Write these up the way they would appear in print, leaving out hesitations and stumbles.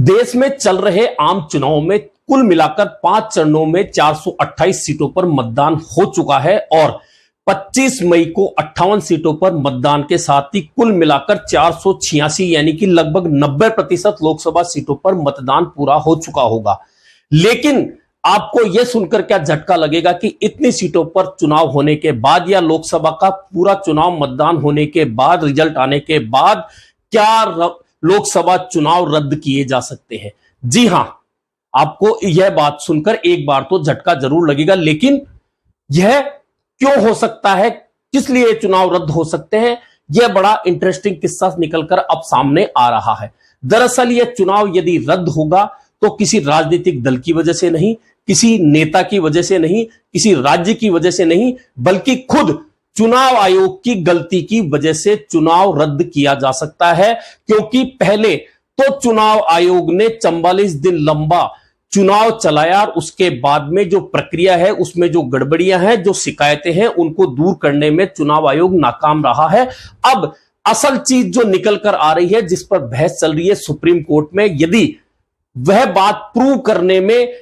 देश में चल रहे आम चुनाव में कुल मिलाकर 5 चरणों में 428 सीटों पर मतदान हो चुका है और 25 मई को 58 सीटों पर मतदान के साथ ही कुल मिलाकर 486 यानी कि लगभग 90% लोकसभा सीटों पर मतदान पूरा हो चुका होगा। लेकिन आपको यह सुनकर क्या झटका लगेगा कि इतनी सीटों पर चुनाव होने के बाद या लोकसभा का पूरा चुनाव मतदान होने के बाद, रिजल्ट आने के बाद क्या लोकसभा चुनाव रद्द किए जा सकते हैं? जी हां, आपको यह बात सुनकर एक बार तो झटका जरूर लगेगा, लेकिन यह क्यों हो सकता है, किस लिए चुनाव रद्द हो सकते हैं, यह बड़ा इंटरेस्टिंग किस्सा निकलकर अब सामने आ रहा है। दरअसल यह चुनाव यदि रद्द होगा तो किसी राजनीतिक दल की वजह से नहीं, किसी नेता की वजह से नहीं, किसी राज्य की वजह से नहीं, बल्कि खुद चुनाव आयोग की गलती की वजह से चुनाव रद्द किया जा सकता है। क्योंकि पहले तो चुनाव आयोग ने 44 दिन लंबा चुनाव चलाया और उसके बाद में जो प्रक्रिया है उसमें जो गड़बड़ियां हैं, जो शिकायतें हैं, उनको दूर करने में चुनाव आयोग नाकाम रहा है। अब असल चीज जो निकल कर आ रही है, जिस पर बहस चल रही है सुप्रीम कोर्ट में, यदि वह बात प्रूव करने में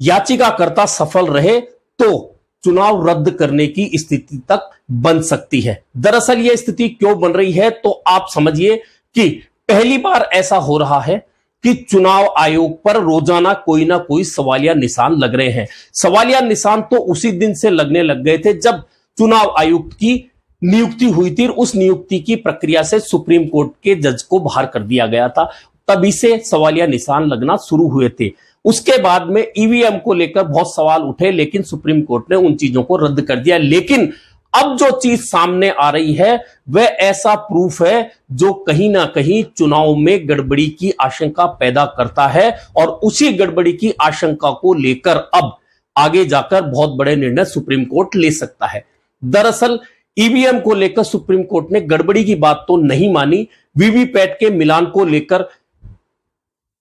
याचिकाकर्ता सफल रहे तो चुनाव रद्द करने की स्थिति तक बन सकती है। दरअसल यह स्थिति क्यों बन रही है, तो आप समझिए कि पहली बार ऐसा हो रहा है कि चुनाव आयोग पर रोजाना कोई ना कोई सवालिया निशान लग रहे हैं। सवालिया निशान तो उसी दिन से लगने लग गए थे जब चुनाव आयुक्त की नियुक्ति हुई थी। उस नियुक्ति की प्रक्रिया से सुप्रीम कोर्ट के जज को बाहर कर दिया गया था, तभी से सवालिया निशान लगना शुरू हुए थे। उसके बाद में ईवीएम को लेकर बहुत सवाल उठे, लेकिन सुप्रीम कोर्ट ने उन चीजों को रद्द कर दिया। लेकिन अब जो चीज सामने आ रही है वह ऐसा प्रूफ है जो कहीं ना कहीं चुनाव में गड़बड़ी की आशंका पैदा करता है और उसी गड़बड़ी की आशंका को लेकर अब आगे जाकर बहुत बड़े निर्णय सुप्रीम कोर्ट ले सकता है। दरअसल ईवीएम को लेकर सुप्रीम कोर्ट ने गड़बड़ी की बात तो नहीं मानी, वीवीपैट के मिलान को लेकर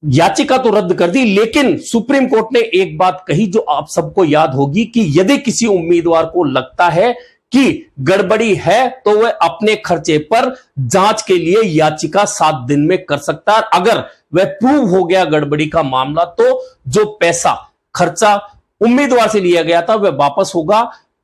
याचिका तो रद्द कर दी, लेकिन सुप्रीम कोर्ट ने एक बात कही जो आप सबको याद होगी कि यदि किसी उम्मीदवार को लगता है कि गड़बड़ी है तो वह अपने खर्चे पर जांच के लिए याचिका 7 दिन में कर सकता है। अगर वह प्रूव हो गया गड़बड़ी का मामला तो जो पैसा खर्चा उम्मीदवार से लिया गया था वह वापस होगा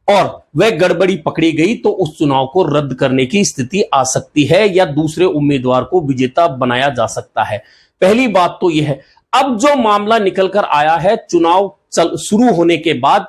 और वह गड़बड़ी पकड़ी गई तो उस चुनाव को रद्द करने की स्थिति आ सकती है या दूसरे उम्मीदवार को विजेता बनाया जा सकता है। पहली बात तो यह है। अब जो मामला निकलकर आया है चुनाव शुरू होने के बाद,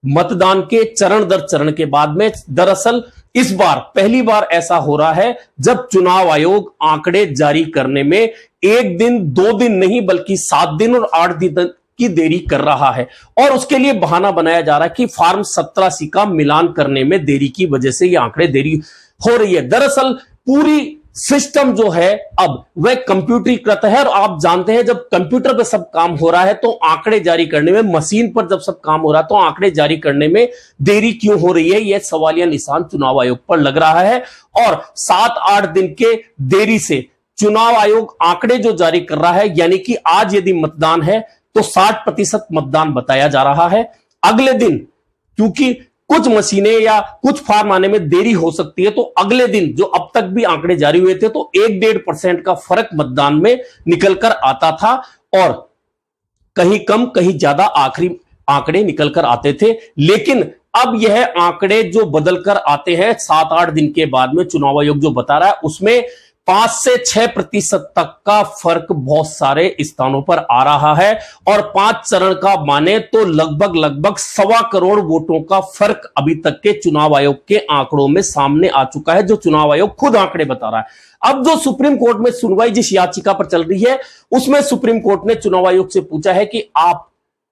मतदान के चरण दर चरण के बाद में, दरअसल इस बार पहली बार ऐसा हो रहा है जब चुनाव आयोग आंकड़े जारी करने में 1 दिन 2 दिन नहीं बल्कि 7 दिन और 8 दिन की देरी कर रहा है। और उसके लिए बहाना बनाया जा रहा है कि फॉर्म 17C का मिलान करने में देरी की वजह से ये आंकड़े देरी हो रही है। दरअसल पूरी सिस्टम जो है अब वह कंप्यूटरीकृत है और आप जानते हैं जब कंप्यूटर पे सब काम हो रहा है तो आंकड़े जारी करने में, मशीन पर जब सब काम हो रहा है तो आंकड़े जारी करने में देरी क्यों हो रही है, यह सवालिया निशान चुनाव आयोग पर लग रहा है। और 7-8 दिन के देरी से चुनाव आयोग आंकड़े जो जारी कर रहा है, यानी कि आज यदि मतदान है तो 60% मतदान बताया जा रहा है। अगले दिन क्योंकि कुछ मशीनें या कुछ फॉर्म आने में देरी हो सकती है तो अगले दिन जो अब तक भी आंकड़े जारी हुए थे तो 1-1.5% का फर्क मतदान में निकलकर आता था और कहीं कम कहीं ज्यादा आखिरी आंकड़े निकलकर आते थे। लेकिन अब यह आंकड़े जो बदलकर आते हैं 7-8 दिन के बाद में, चुनाव आयोग जो बता रहा है उसमें 5 से 6% तक का फर्क बहुत सारे स्थानों पर आ रहा है और 5 चरण का माने तो लगभग 1.25 करोड़ वोटों का फर्क अभी तक के चुनाव आयोग के आंकड़ों में सामने आ चुका है, जो चुनाव आयोग खुद आंकड़े बता रहा है। अब जो सुप्रीम कोर्ट में सुनवाई जिस याचिका पर चल रही है उसमें सुप्रीम कोर्ट ने चुनाव आयोग से पूछा है कि आप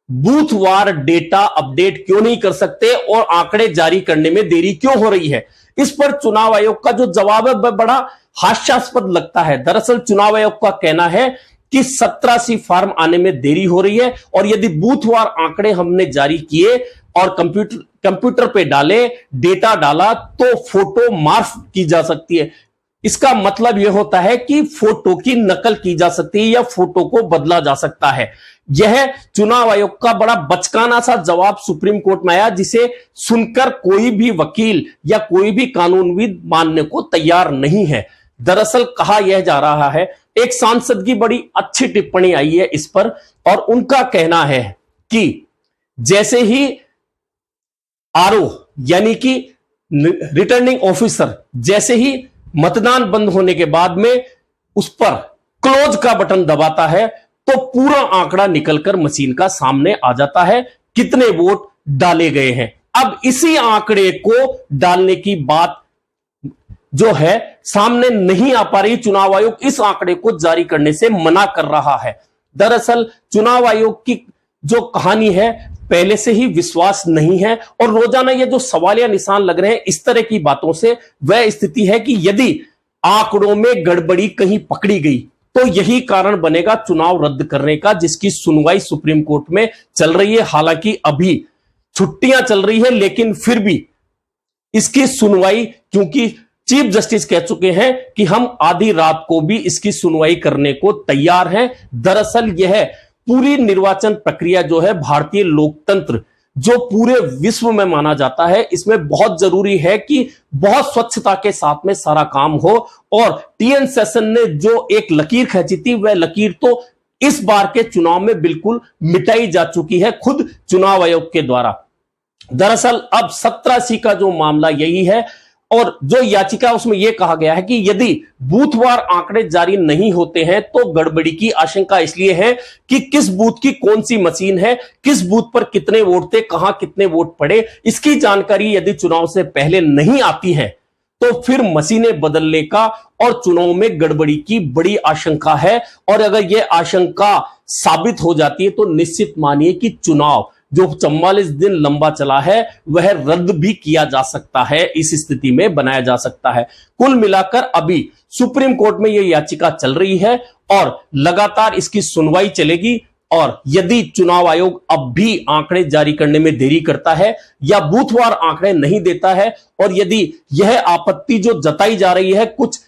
बूथवार डेटा अपडेट क्यों नहीं कर सकते और आंकड़े जारी करने में देरी क्यों हो रही है। इस पर चुनाव आयोग का जो जवाब है वह बड़ा हास्यास्पद लगता है। दरअसल चुनाव आयोग का कहना है कि 17C फॉर्म आने में देरी हो रही है और यदि बूथवार आंकड़े हमने जारी किए और कंप्यूटर पे डाले, डेटा डाला तो फोटो मार्फ की जा सकती है। इसका मतलब यह होता है कि फोटो की नकल की जा सकती है या फोटो को बदला जा सकता है। यह चुनाव आयोग का बड़ा बचकाना सा जवाब सुप्रीम कोर्ट में आया, जिसे सुनकर कोई भी वकील या कोई भी कानूनविद मानने को तैयार नहीं है। दरअसल कहा यह जा रहा है एक सांसद की बड़ी अच्छी टिप्पणी आई है इस पर, और उनका कहना है कि जैसे ही आरओ यानी कि रिटर्निंग ऑफिसर जैसे ही मतदान बंद होने के बाद में उस पर क्लोज का बटन दबाता है तो पूरा आंकड़ा निकलकर मशीन का सामने आ जाता है, कितने वोट डाले गए हैं। अब इसी आंकड़े को डालने की बात जो है सामने नहीं आ पा रही, चुनाव आयोग इस आंकड़े को जारी करने से मना कर रहा है। दरअसल चुनाव आयोग की जो कहानी है पहले से ही विश्वास नहीं है, और रोजाना ये जो सवालिया निशान लग रहे हैं इस तरह की बातों से वह स्थिति है कि यदि आंकड़ों में गड़बड़ी कहीं पकड़ी गई तो यही कारण बनेगा चुनाव रद्द करने का, जिसकी सुनवाई सुप्रीम कोर्ट में चल रही है। हालांकि अभी छुट्टियां चल रही है लेकिन फिर भी इसकी सुनवाई, क्योंकि चीफ जस्टिस कह चुके हैं कि हम आधी रात को भी इसकी सुनवाई करने को तैयार हैं। दरअसल यह पूरी निर्वाचन प्रक्रिया जो है भारतीय लोकतंत्र जो पूरे विश्व में माना जाता है, इसमें बहुत जरूरी है कि बहुत स्वच्छता के साथ में सारा काम हो। और टीएन सेशन ने जो एक लकीर खींची थी वह लकीर तो इस बार के चुनाव में बिल्कुल मिटाई जा चुकी है खुद चुनाव आयोग के द्वारा। दरअसल अब 17C का जो मामला यही है, और जो याचिका उसमें यह कहा गया है कि यदि बूथवार आंकड़े जारी नहीं होते हैं तो गड़बड़ी की आशंका इसलिए है कि किस बूथ की कौन सी मशीन है, किस बूथ पर कितने वोट थे, कहां कितने वोट पड़े, इसकी जानकारी यदि चुनाव से पहले नहीं आती है तो फिर मशीनें बदलने का और चुनाव में गड़बड़ी की बड़ी आशंका है। और अगर यह आशंका साबित हो जाती है तो निश्चित मानिए कि चुनाव जो 44 दिन लंबा चला है वह रद्द भी किया जा सकता है, इस स्थिति में बनाया जा सकता है। कुल मिलाकर अभी सुप्रीम कोर्ट में यह याचिका चल रही है और लगातार इसकी सुनवाई चलेगी। और यदि चुनाव आयोग अब भी आंकड़े जारी करने में देरी करता है या बूथवार आंकड़े नहीं देता है, और यदि यह आपत्ति जो जताई जा रही है कुछ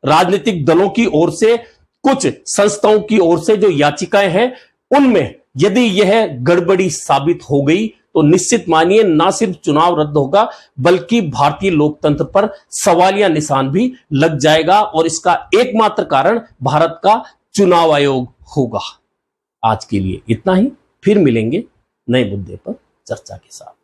राजनीतिक दलों की ओर से, कुछ संस्थाओं की ओर से, जो याचिकाएं हैं उनमें यदि यह गड़बड़ी साबित हो गई तो निश्चित मानिए ना सिर्फ चुनाव रद्द होगा बल्कि भारतीय लोकतंत्र पर सवालिया निशान भी लग जाएगा, और इसका एकमात्र कारण भारत का चुनाव आयोग होगा। आज के लिए इतना ही, फिर मिलेंगे नए मुद्दे पर चर्चा के साथ।